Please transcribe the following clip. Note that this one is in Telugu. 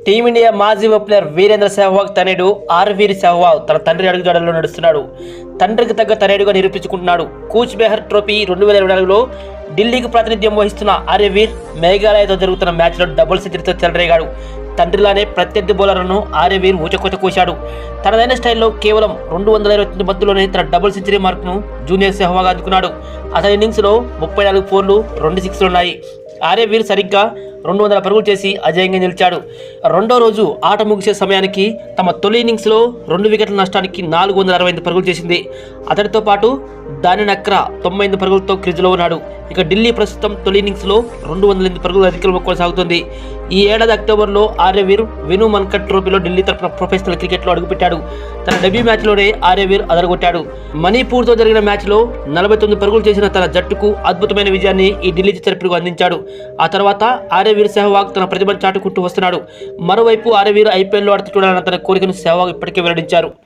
టీమిండియా మాజీ ఓపెనర్ వీరేంద్ర సెహ్వాగ్ తనయుడు ఆర్వీర్ సెహ్వాగ్ తన తండ్రి అడుగుజాడల్లో నడుస్తున్నాడు. తండ్రికి తగ్గ తనయుడుగా నిరూపించుకుంటున్నాడు. కూచ్ బెహర్ ట్రోఫీ 2024లో ఢిల్లీకి ప్రాతినిధ్యం వహిస్తున్న ఆర్వీర్ మేఘాలయతో జరుగుతున్న మ్యాచ్లో డబుల్ సెంచరీతో చెలరేగాడు. తండ్రిలానే ప్రత్యర్థి బౌలర్లను ఆర్వీర్ ఊచకొచ్చ కూశాడు. తనదైన స్టైల్లో కేవలం 229 బంతుల్లోనే తన డబుల్ సెంచరీ మార్కును జూనియర్ సెహ్వాగ్ అందుకున్నాడు. అతని ఇన్నింగ్స్లో 34 ఫోర్లు 2 సిక్స్లు ఉన్నాయి. ఆర్వీర్ సరిగ్గా 200 పరుగులు చేసి అజేయంగా నిలిచాడు. రెండో రోజు ఆట ముగిసే సమయానికి తమ తొలి ఇన్నింగ్స్లో 2 వికెట్ల నష్టానికి 465 పరుగులు చేసింది. అతడితో పాటు దాని నక్ర 98 పరుగులతో క్రీజులో ఉన్నాడు. ఇక ఢిల్లీ ప్రస్తుతం తొలి ఇన్నింగ్స్లో 208 పరుగులు అధికంలో కొనసాగుతుంది. ఈ ఏడాది అక్టోబర్లో ఆర్వీర్ వెను మన్కడ్ ట్రోఫీలో ఢిల్లీ తరఫున ప్రొఫెషనల్ క్రికెట్లో అడుగుపెట్టాడు. తన డెబ్యూ మ్యాచ్లోనే ఆర్వీర్ అదరగొట్టాడు. మణిపూర్తో జరిగిన మ్యాచ్లో 49 పరుగులు చేసిన తన జట్టుకు అద్భుతమైన విజయాన్ని ఈ ఢిల్లీ చిత్తరపిడుగు అందించాడు. ఆ తర్వాత ఆర్వీర్ సెహ్వాగ్ తన ప్రతిభను చాటుకుంటూ వస్తున్నాడు. మరోవైపు ఆర్వీర్ ఐపీఎల్లో ఆడుతూ చూడాలన్న తన కోరికను సెహ్వాగ్ ఇప్పటికే వెల్లడించారు.